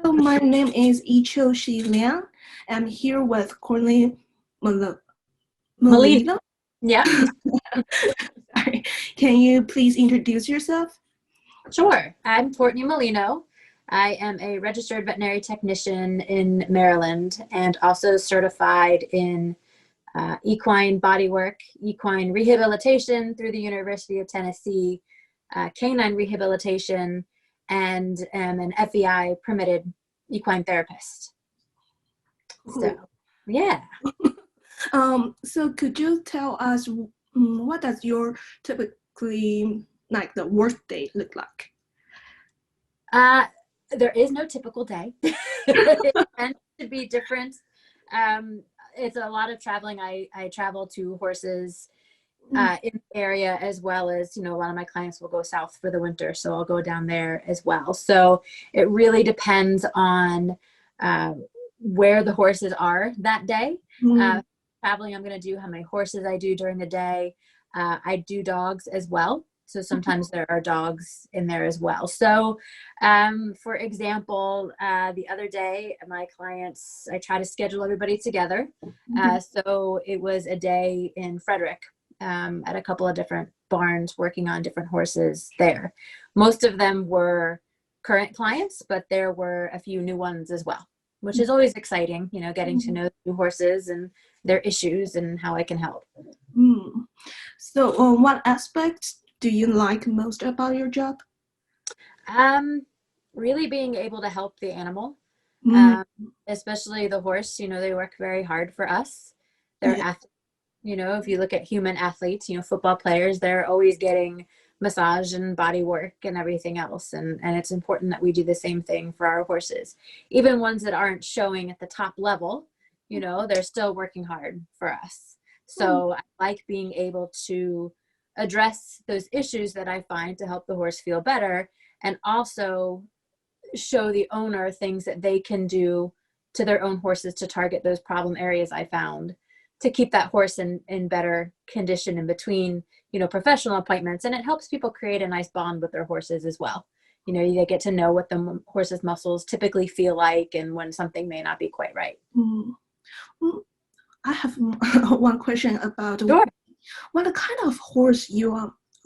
Hello, my name is Yiquiuxi Liang. I'm here with Courtney Molino. Molino. Yeah, Sorry. Can you please introduce yourself? sure. I'm Courtney Molino. I am a registered veterinary technician in Maryland and also certified in equine bodywork, equine rehabilitation through the University of Tennessee, canine rehabilitation, and am an FEI permitted equine therapist. So, Cool. yeah. So could you tell us what does your typically like the work day look like? Uh, there is no typical day. It tends to be different. It's a lot of traveling. I travel to horses in the area, as well as, a lot of my clients will go south for the winter. So I'll go down there as well. So it really depends on where the horses are that day. Mm, Traveling, I'm going to do how many horses I do during the day. I do dogs as well. So sometimes there are dogs in there as well. So for example, the other day, my clients, I try to schedule everybody together. So it was a day in Frederick at a couple of different barns working on different horses there. Most of them were current clients, but there were a few new ones as well, which is always exciting, getting to know new horses and their issues and how I can help. mm. So what aspects do you like most about your job? Really being able to help the animal, Mm, um, especially the horse. They work very hard for us. They're yeah. athletes. If you look at human athletes, football players, they're always getting massage and body work and everything else. And it's important that we do the same thing for our horses. Even ones that aren't showing at the top level, they're still working hard for us. Mm, So I like being able to address those issues that I find to help the horse feel better, and also show the owner things that they can do to their own horses to target those problem areas I found, to keep that horse in better condition in between, professional appointments. And it helps people create a nice bond with their horses as well. You get to know what the horse's muscles typically feel like and when something may not be quite right. mm, mm. I have one question about Sure. what kind of horse you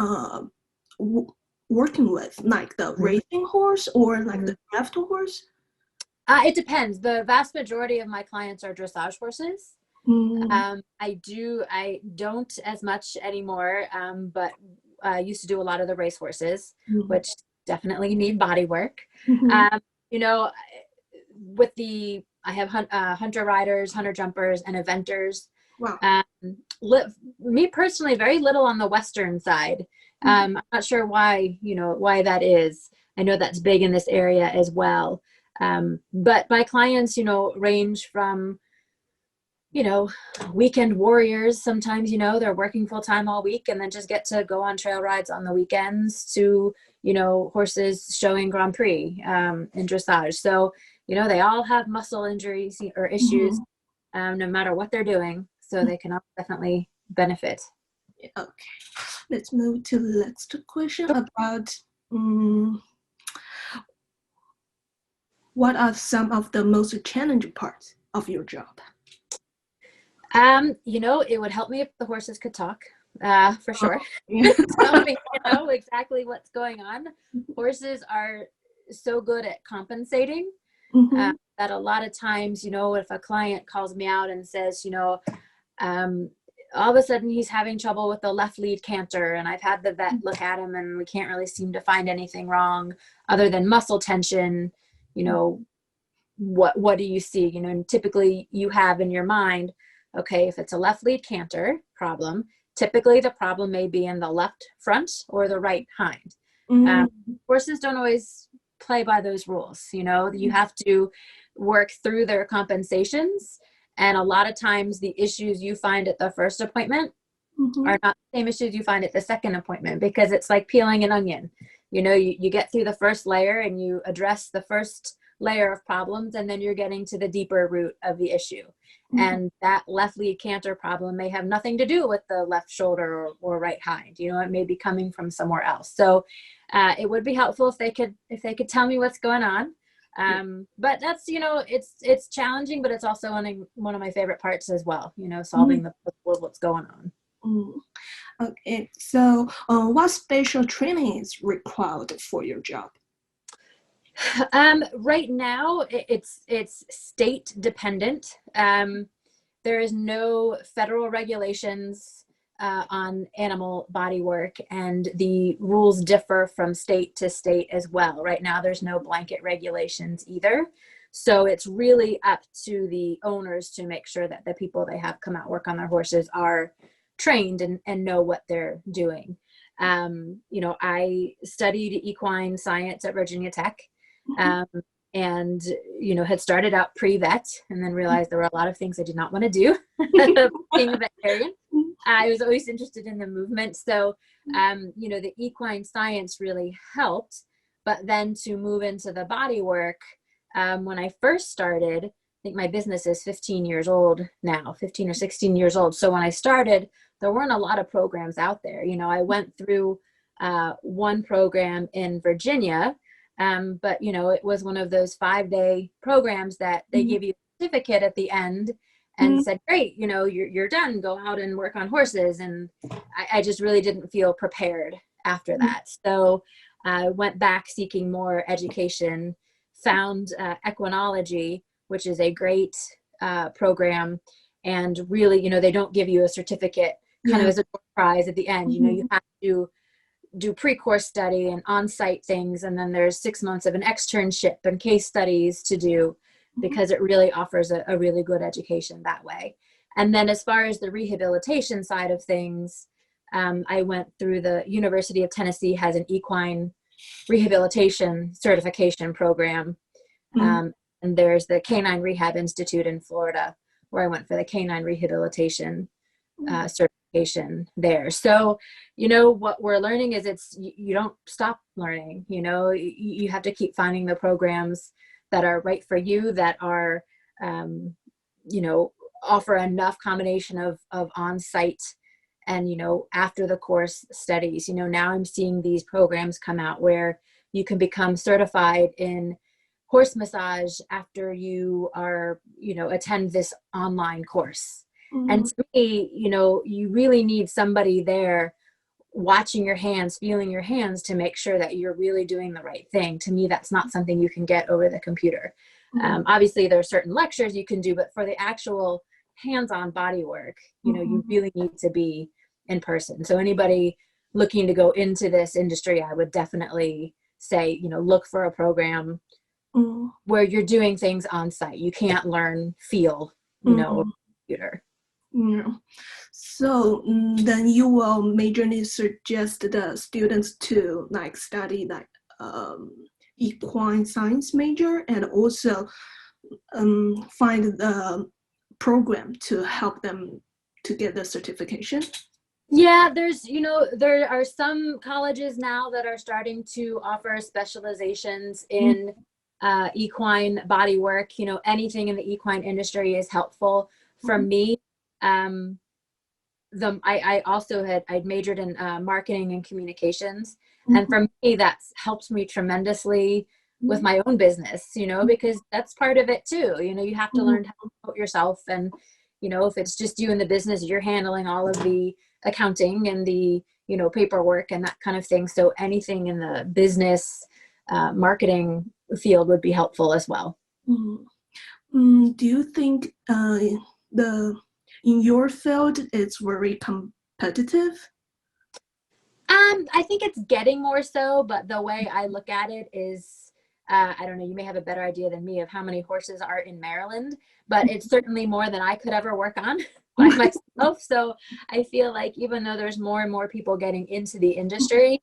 are w working with, like the racing horse or like the draft horse? It depends. The vast majority of my clients are dressage horses. Mm, I don't as much anymore, but I used to do a lot of the race horses, mm, which definitely need body work. mhm. Um, you know, I have hunter riders, hunter jumpers, and eventers. Wow. Um, Me personally, very little on the Western side. Mhm. I'm not sure why that is. I know that's big in this area as well. But my clients, range from, you know, weekend warriors. Sometimes, they're working full time all week and then just get to go on trail rides on the weekends, to, horses showing Grand Prix in dressage. So, they all have muscle injuries or issues, Mhm. no matter what they're doing. So they can all definitely benefit. Okay, let's move to the next question about um, what are some of the most challenging parts of your job? It would help me if the horses could talk, for Oh, sure. yeah. Tell me, exactly what's going on. Horses are so good at compensating, Mhm. that a lot of times, if a client calls me out and says, um, all of a sudden he's having trouble with the left lead canter, and I've had the vet look at him and we can't really seem to find anything wrong other than muscle tension, you know, what do you see? And typically you have in your mind, okay, if it's a left lead canter problem, typically the problem may be in the left front or the right hind. Mm, Horses don't always play by those rules. You have to work through their compensations. And a lot of times the issues you find at the first appointment mhm. are not the same issues you find at the second appointment, because it's like peeling an onion. You get through the first layer and you address the first layer of problems, and then you're getting to the deeper root of the issue. Mhm. And that left lead canter problem may have nothing to do with the left shoulder or right hind. It may be coming from somewhere else. So it would be helpful if they could tell me what's going on. But that's, it's challenging, but it's also one of my favorite parts as well, solving the puzzle of what's going on. Okay, so what special training is required for your job? Right now, it's state dependent. There is no federal regulations on animal body work, and the rules differ from state to state as well. Right now, there's no blanket regulations either. So it's really up to the owners to make sure that the people they have come out work on their horses are trained and know what they're doing. I studied equine science at Virginia Tech. And, had started out pre-vet and then realized there were a lot of things I did not want to do being a veterinarian. I was always interested in the movement. So, the equine science really helped. But then to move into the body work, when I first started, I think my business is 15 years old now, 15 or 16 years old. So when I started, there weren't a lot of programs out there. I went through one program in Virginia. But it was one of those 5-day programs that they give you a certificate at the end and said, great, you're done, go out and work on horses. And I just really didn't feel prepared after that. So I went back seeking more education, found equinology, which is a great program. And really, they don't give you a certificate kind of as a prize at the end. You have to do pre-course study and on-site things, and then there's 6 months of an externship and case studies to do, because it really offers a really good education that way. And then as far as the rehabilitation side of things, I went through the University of Tennessee has an equine rehabilitation certification program, and there's the Canine Rehab Institute in Florida, where I went for the canine rehabilitation certification there. So, what we're learning is you don't stop learning. You have to keep finding the programs that are right for you, that are, offer enough combination of on-site and, after the course studies. Now I'm seeing these programs come out where you can become certified in horse massage after you are, attend this online course. And to me, you really need somebody there watching your hands, feeling your hands, to make sure that you're really doing the right thing. To me, that's not something you can get over the computer. Obviously, there are certain lectures you can do, but for the actual hands-on body work, you really need to be in person. So anybody looking to go into this industry, I would definitely say, look for a program where you're doing things on site. You can't learn, feel, over the computer. So then you will majorly suggest the students to study equine science major, and also find the program to help them to get the certification. Yeah, there are some colleges now that are starting to offer specializations in equine body work. Anything in the equine industry is helpful. For me, I also I'd majored in marketing and communications, and for me that's helped me tremendously with my own business, because that's part of it too. You have to learn how to promote yourself, and if it's just you in the business, you're handling all of the accounting and the paperwork and that kind of thing. So anything in the business marketing field would be helpful as well. Do you think in your field it's very competitive? I think it's getting more so, but the way I look at it is, I don't know, you may have a better idea than me of how many horses are in Maryland, but it's certainly more than I could ever work on by myself. So I feel like even though there's more and more people getting into the industry,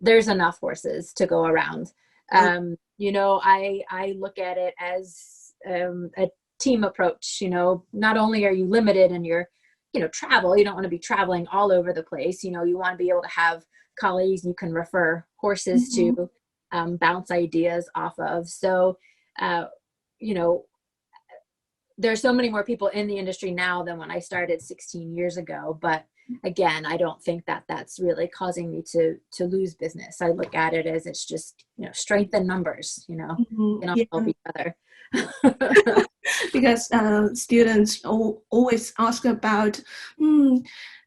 there's enough horses to go around. I look at it as a team approach. Not only are you limited in your travel, you don't want to be traveling all over the place. You want to be able to have colleagues you can refer horses to, bounce ideas off of. So, there's so many more people in the industry now than when I started 16 years ago, but again, I don't think that that's really causing me to lose business. I look at it as it's just, strength in numbers, we can all help each other. Because students always ask about,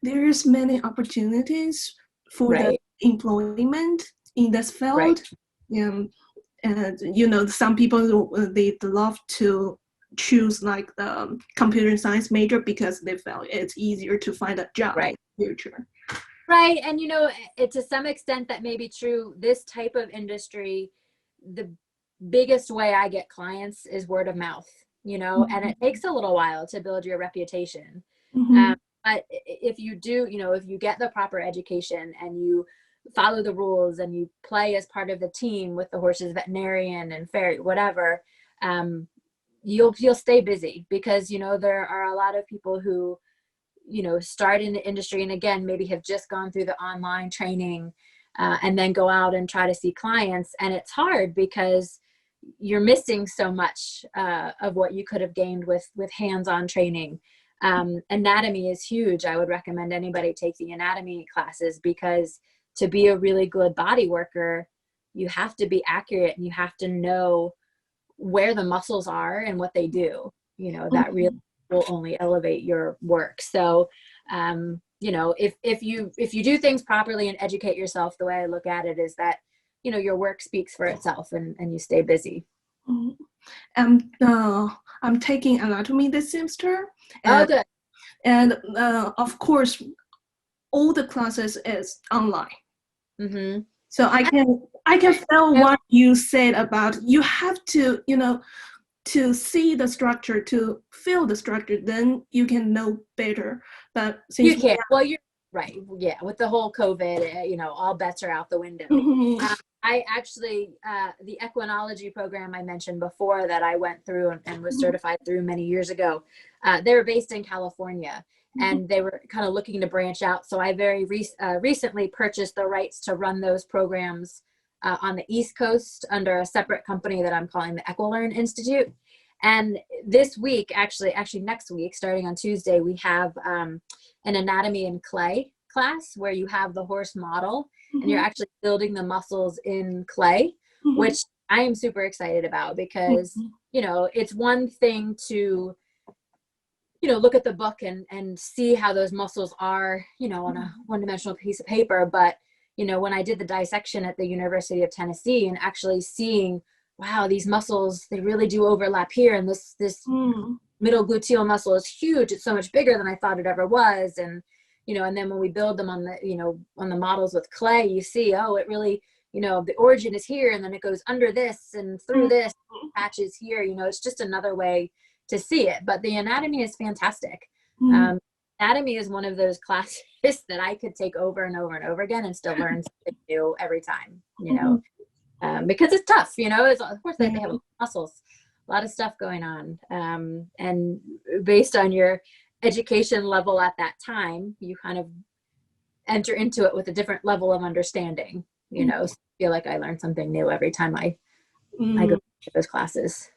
there's many opportunities for the employment in this field. And some people, they love to choose like the computer science major because they felt it's easier to find a job in the future. Right. And to some extent that may be true. This type of industry, the biggest way I get clients is word of mouth, and it takes a little while to build your reputation. But if you do, if you get the proper education and you follow the rules and you play as part of the team with the horse's veterinarian and farrier, whatever, you'll stay busy, because there are a lot of people who start in the industry and again maybe have just gone through the online training and then go out and try to see clients, and it's hard because you're missing so much of what you could have gained with hands-on training. Anatomy is huge. I would recommend anybody take the anatomy classes, because to be a really good body worker, you have to be accurate and you have to know where the muscles are and what they do. That really will only elevate your work. So, if you do things properly and educate yourself, the way I look at it is that, your work speaks for itself and you stay busy. I'm taking anatomy this semester. Good. And of course, all the classes is online. So I can feel what you said about you have to, to see the structure, to feel the structure, then you can know better. But since you can't, well, you're right. Yeah. With the whole COVID, all bets are out the window. I actually, the equinology program I mentioned before that I went through and was certified through many years ago, they were based in California. And they were kind of looking to branch out. So I very recently purchased the rights to run those programs on the East Coast under a separate company that I'm calling the Equilearn Institute. And this week, actually next week, starting on Tuesday, we have an anatomy in clay class where you have the horse model and you're actually building the muscles in clay, which I am super excited about, because, it's one thing to look at the book and see how those muscles are, on a one-dimensional piece of paper. But, when I did the dissection at the University of Tennessee and actually seeing, wow, these muscles, they really do overlap here. And this middle gluteal muscle is huge. It's so much bigger than I thought it ever was. And, and then when we build them on the, on the models with clay, you see, oh, it really, the origin is here. And then it goes under this and through this, patches here, it's just another way to see it. But the anatomy is fantastic. Anatomy is one of those classes that I could take over and over and over again and still learn something new every time, because it's tough, it's, of course they have muscles, a lot of stuff going on. And based on your education level at that time, you kind of enter into it with a different level of understanding, so I feel like I learn something new every time I go to those classes.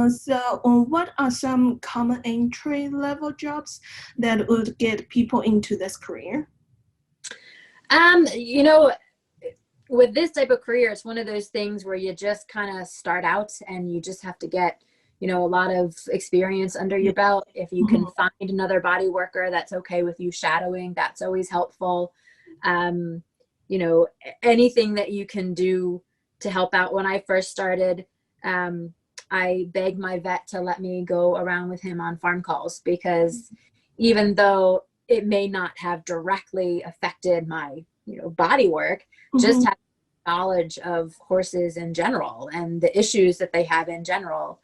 So what are some common entry level jobs that would get people into this career? With this type of career, it's one of those things where you just kind of start out and you just have to get, a lot of experience under your belt. If you can find another body worker that's okay with you shadowing, that's always helpful. Anything that you can do to help out. When I first started, I begged my vet to let me go around with him on farm calls, because even though it may not have directly affected my, body work, just having knowledge of horses in general and the issues that they have in general,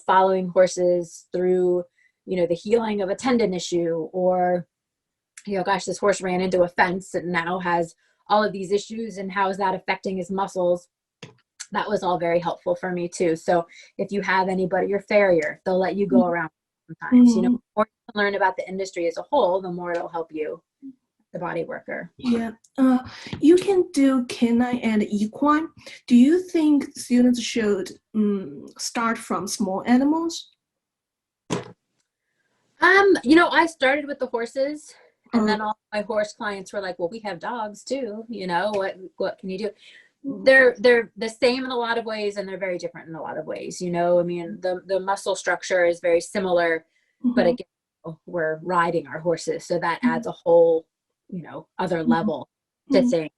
following horses through, the healing of a tendon issue, or, gosh, this horse ran into a fence and now has all of these issues, and how is that affecting his muscles? That was all very helpful for me too. So if you have anybody, your farrier, they'll let you go around sometimes. The more you learn about the industry as a whole, the more it'll help you, the body worker. Yeah. You can do canine and equine. Do you think students should start from small animals? I started with the horses, and then all my horse clients were like, well, we have dogs too, what can you do? They're the same in a lot of ways, and they're very different in a lot of ways. I mean, the muscle structure is very similar, but again, we're riding our horses, so that adds a whole, other level to things.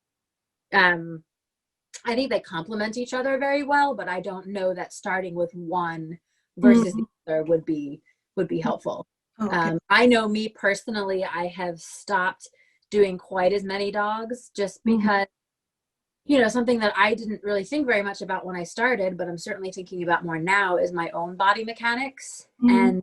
I think they complement each other very well, but I don't know that starting with one versus the other would be helpful. Okay. I know me personally, I have stopped doing quite as many dogs just because, something that I didn't really think very much about when I started, but I'm certainly thinking about more now, is my own body mechanics. And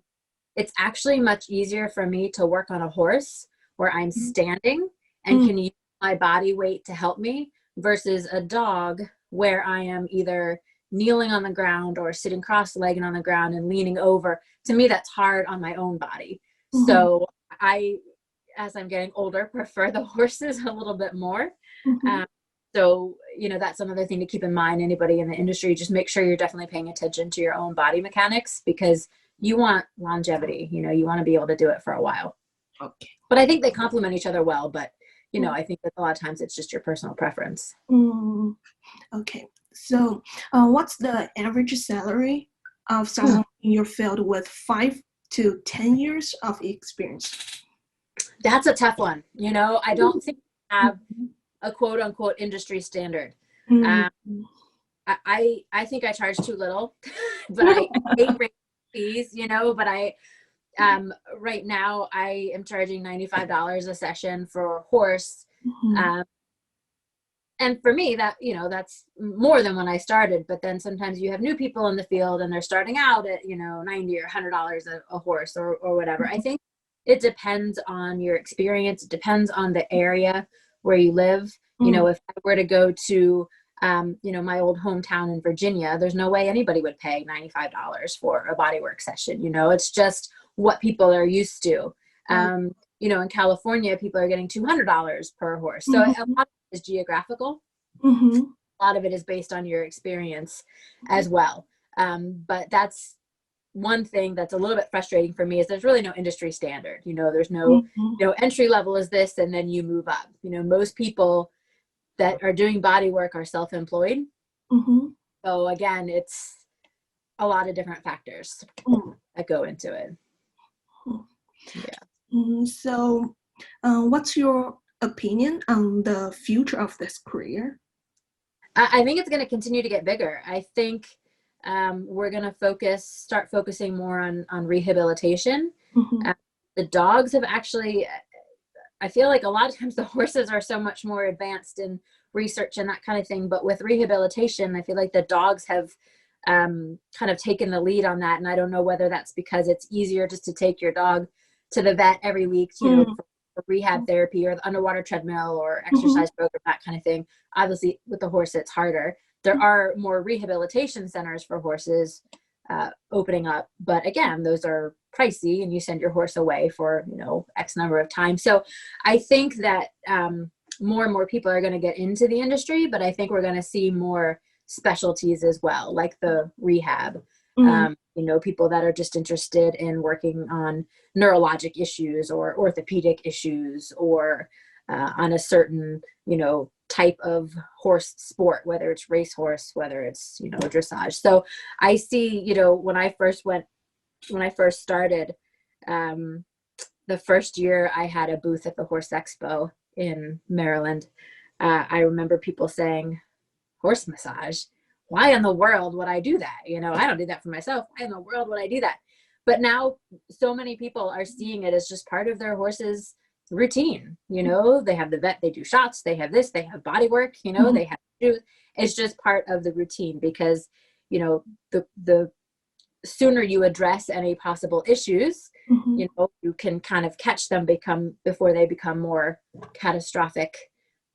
it's actually much easier for me to work on a horse where I'm standing and can use my body weight to help me versus a dog where I am either kneeling on the ground or sitting cross-legged on the ground and leaning over. To me, that's hard on my own body. So I, as I'm getting older, prefer the horses a little bit more. So, that's another thing to keep in mind. Anybody in the industry, just make sure you're definitely paying attention to your own body mechanics, because you want longevity. You want to be able to do it for a while. Okay. But I think they complement each other well. But, I think that a lot of times it's just your personal preference. Okay. So what's the average salary of someone in your field with 5 to 10 years of experience? That's a tough one. I don't think we have a quote unquote industry standard. I think I charge too little, but I hate raising fees, but right now I am charging $95 a session for a horse. And for me, that, that's more than when I started. But then sometimes you have new people in the field and they're starting out at, $90 or $100 a horse or whatever. I think it depends on your experience. It depends on the area where you live. If I were to go to, my old hometown in Virginia, there's no way anybody would pay $95 for a bodywork session. It's just what people are used to. In California, people are getting $200 per horse. So a lot of it is geographical. A lot of it is based on your experience as well. But that's one thing that's a little bit frustrating for me, is there's really no industry standard. There's no, entry level is this, and then you move up. Most people that are doing body work are self-employed. So again, it's a lot of different factors that go into it. Yeah. So what's your opinion on the future of this career? I think it's going to continue to get bigger. I think we're going to start focusing more on rehabilitation. The dogs have actually, I feel like a lot of times the horses are so much more advanced in research and that kind of thing. But with rehabilitation, I feel like the dogs have kind of taken the lead on that. And I don't know whether that's because it's easier just to take your dog to the vet every week, for rehab therapy or the underwater treadmill or exercise program, that kind of thing. Obviously, with the horse, it's harder. There are more rehabilitation centers for horses opening up. But again, those are pricey, and you send your horse away for, X number of times. So I think that more and more people are going to get into the industry, but I think we're going to see more specialties as well, like the rehab. People that are just interested in working on neurologic issues or orthopedic issues or on a certain, type of horse sport, whether it's racehorse, whether it's, dressage. So I see, when I first started, the first year I had a booth at the Horse Expo in Maryland, I remember people saying, horse massage? Why in the world would I do that? I don't do that for myself. Why in the world would I do that? But now so many people are seeing it as just part of their horse's routine. They have the vet, they do shots, they have this, they have body work, they have shoes. It's just part of the routine, because, the sooner you address any possible issues, you can kind of catch them before they become more catastrophic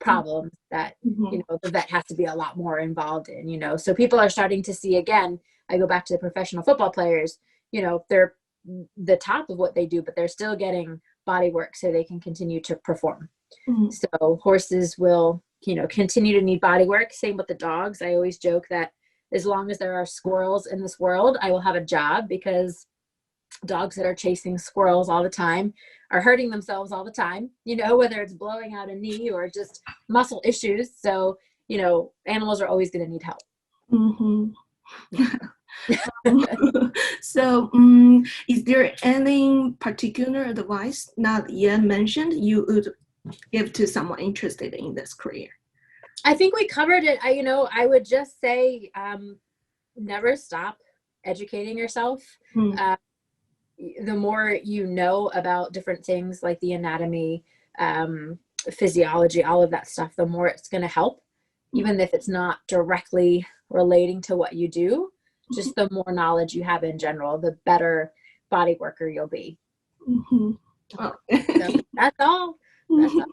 problems that, the vet has to be a lot more involved in, so people are starting to see, again, I go back to the professional football players, they're the top of what they do, but they're still getting body work so they can continue to perform. So horses will, continue to need body work. Same with the dogs. I always joke that as long as there are squirrels in this world, I will have a job, because dogs that are chasing squirrels all the time are hurting themselves all the time, you know, whether it's blowing out a knee or just muscle issues. So, you know, animals are always going to need help. Mm-hmm. So, is there any particular advice not yet mentioned you would give to someone interested in this career? I think we covered it. I would just say, never stop educating yourself. The more you know about different things like the anatomy, physiology, all of that stuff, the more it's going to help, even if it's not directly relating to what you do. Just the more knowledge you have in general, the better body worker you'll be. Oh. So that's all. That's all.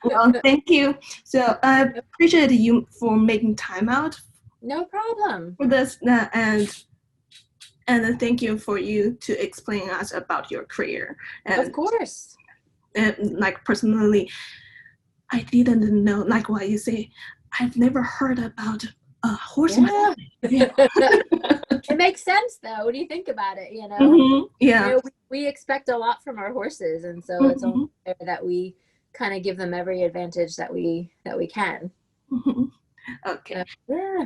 Well, thank you. So I appreciate you for making time out. No problem. For this, and thank you for you to explain us about your career. And, of course. And like personally, I didn't know, like what you say, I've never heard about horseman. Yeah. It makes sense though when you think about it, you know. Yeah. You know, we expect a lot from our horses, and so it's only fair that we kind of give them every advantage that we can. Okay. Yeah.